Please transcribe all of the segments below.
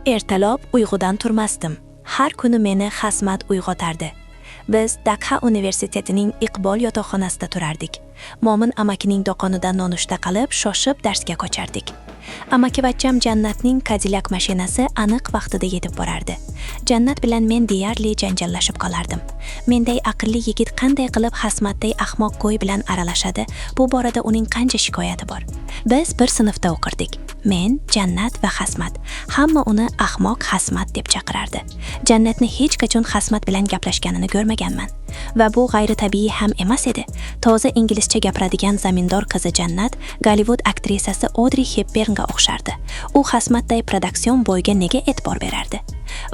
Ertalab uyg'udan turmasdim. Har kuni meni Xasmat uyg'otardi. Biz Dakha universitetining Iqbol yotoqxonasida turardik. Mo'min amakining do'konida nonushta qilib, shoshib darsga qochardik. Amakivachcham Jannatning Cadillac mashinasi aniq vaqtida yetib borardi. Jannat bilan men deyarli janjallashib qolardim. Menday aqlli yigit qanday qilib Xasmatday ahmoq qo'y bilan aralashadi? Bu borada uning qancha shikoyati bor. Biz bir sinfda o'qirdik. Men, Jannat va Xasmat. Hamma uni ahmoq Xasmat deb chaqirardi. Jannatni hech qachon Xasmat bilan gaplashganini ko'rmaganman. Va bu g'ayritabiiy ham emas edi. Toza inglizcha gapiradigan zamindor qizi Jannat Gollywood aktrisasi Audrey Hepburnga o'xshardi. U Xasmatday produksiyon bo'yiga nega e'tibor berardi?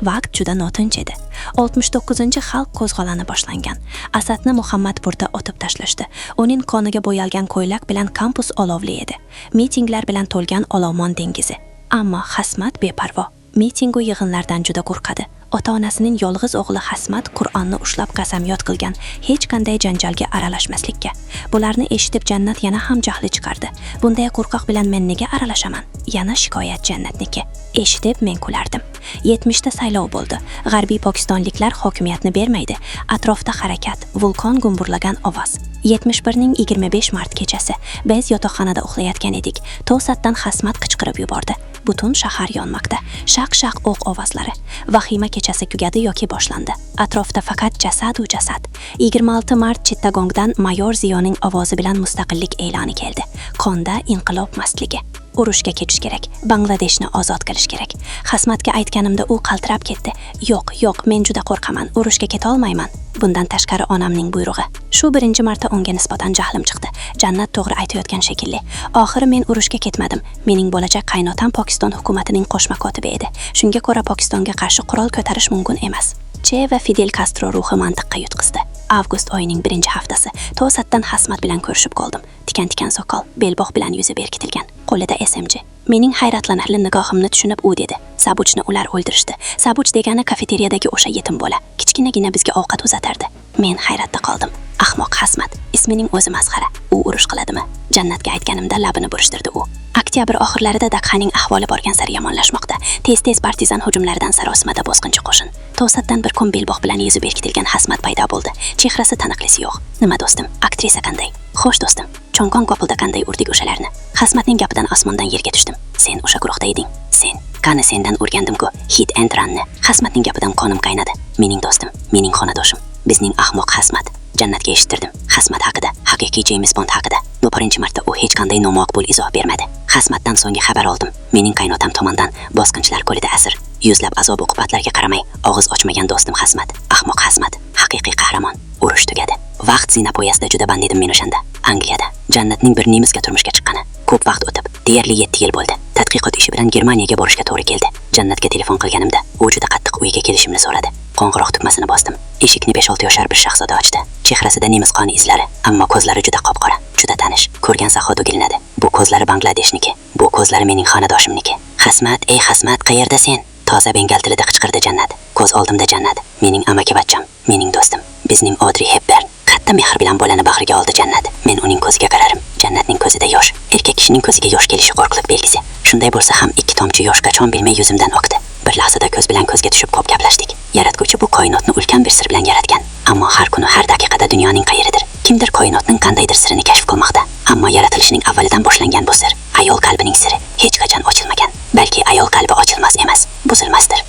Vaqt juda notinch edi. 69-xalq qo'zg'oloni boshlangan. Asadni Muhammadpurda otib tashlashdi. Uning qoniga bo'yalgan ko'ylak bilan kampus olovli edi. Mitinglar bilan to'lgan olovmon dengizi. Ammo Xasmat beparvo. Mitingu yig'inlardan juda qo'rqadi. Ota-onasining yolg'iz o'g'li Xasmat Qur'onni ushlab qasamyod qilgan, hech qanday janjalga aralashmaslikka. Bularni eshitib Jannat yana ham jahli chiqardi. Bunday qo'rqoq bilan men nega aralashaman? Yana shikoyat Jannatniki. Eshitib men kulardim. 70 ta saylov bo'ldi. G'arbiy pokistonliklar hokimiyatni bermaydi. Atrofda harakat, vulqon gumburlagan ovoz. 71ning 25 mart kechasi biz yotoqxonada uxlayotgan edik. To'satdan Xasmat qichqirib yubordi. Butun shahar yonmoqda. Shaq-shaq o'q ovozlari. Vahima kechasi tugadi yoki boshlandi. Atrofda faqat jasad-u jasad. 26 mart Chittagongdan mayor Ziyoning ovozi bilan mustaqillik e'loni keldi. Qonda inqilob mastligi. Urushga ketish kerak. Bangladeshni ozod qilish kerak. Xasmatga aytganimda u qaltirab ketdi. Yo'q, men juda qo'rqaman. Urushga keta olmayman. Bundan tashqari onamning buyrug'i. Shu birinchi marta unga nisbatan jahlim chiqdi. Jannat to'g'ri aytayotgan shekilli. Oxiri men urushga ketmadim. Mening bo'lajak qaynotam Pokiston hukumatining qo'shma kotibi edi. Shunga ko'ra Pokistonga qarshi qurol ko'tarish mumkin emas. Che va Fidel Castro ruhi mantiqqa yutqizdi. Avgust oyining birinchi haftasi to'satdan Xasmat bilan ko'rishib qoldim. Tikan soqol, belbog' bilan yuzi berkitilgan, qo'lida SMG. Mening hayratlanarli nigohimni tushunib u dedi: "Sabuchni ular o'ldirishdi." Sabuch degani kafeteriyadagi o'sha yetim bola, kichkinagina bizga ovqat uzatardi. Men hayratda qoldim. Ahmoq Xasmat, ismining o'zi masxara. U urush qiladimi? Jannatga aytganimda labini burishtirdi u. Oktyabr oxirlarida Dakhaning ahvoli borgan sari yomonlashmoqda. Tez partizan hujumlaridan sarosimada bosqinchi qo'shin. To'satdan bir kun belbog' bilan yuzi berkitilgan Xasmat paydo bo'ldi. Chehrasi taniqlisi yo'q. Nima do'stim? Aktrisa qanday? Xo'sh do'stim. Cho'nqon qopilda qanday urdik o'shalarni? Xasmatning gapidan osmondan yerga tushdim. Sen o'sha guruhda eding. Sen. Qani sendan o'rgandim-ku. Hit and runni. Xasmatning gapidan qonim qaynadi. Mening do'stim, mening xonadoshim. Bizning ahmoq Xasmat. Jannatga eshittirdim. Xasmat haqida, haqiqiy James Bond haqida. Bu birinchi marta u hech qanday nomaqbul izoh bermadi. Xasmatdan so'nggi xabar oldim. Mening qaynotam tomonidan bosqinchilar qo'lida asir. Yuzlab azob uqubatlarga qaramay og'iz ochmagan do'stim Xasmat. Ahmoq Xasmat, haqiqiy qahramon. Urush tugadi. Vaqt zinapoyasida juda band edim men o'shanda. Angliyada. Jannatning bir nemisga turmushga chiqqani. Ko'p vaqt o'tib, deyarli 7 yil bo'ldi. Tadqiqot ishi bilan Germaniyaga borishga to'g'ri keldi. Jannatga telefon qilganimda, u juda qattiq uyiga kelishimni so'radi. Qo'ng'iroq tugmasini bosdim. Eshikni 5-6 yoshar bir shahzoda ochdi. Chehrasida nemis qoni izlari, ammo ko'zlari juda qop-qora, juda tanish. Ko'rgan sahoda gilinadi. Bu ko'zlari Bangladeshniki. Bu ko'zlari mening xonadoshimniki. Xasmat, ey Xasmat, qayerda sen? Toza bengal tilida qichqirdi Jannat. Ko'z oldimda Jannat, mening amakivachcham, mening do'stim, bizning Audrey Hepburn. Katta mehr bilan bolani bag'riga oldi Jannat. Men uning ko'ziga qararim. Jannatning ko'zida yosh. Erkak kishining ko'ziga yosh kelishi qo'rqlik belgisi. Shunday bo'lsa ham 2 tomchi yosh qachon bilmay yuzimdan oqdi. Bir lahzada ko'z bilan ko'zga tushib ko'p gaplashdik. Yaratguvchi bu koinotni ulkan bir sir bilan yaratgan. Ammo har kuni, har daqiqada dunyoning qayeridir. Kimdir koinotning qandaydir sirini kashf qilmoqda. Ammo yaratilishining avvalidan boshlangan bu sir, ayol qalbining siri, hech qachon ochilmagan. Balki ayol qalbi ochilmas emas, buzilmasdir.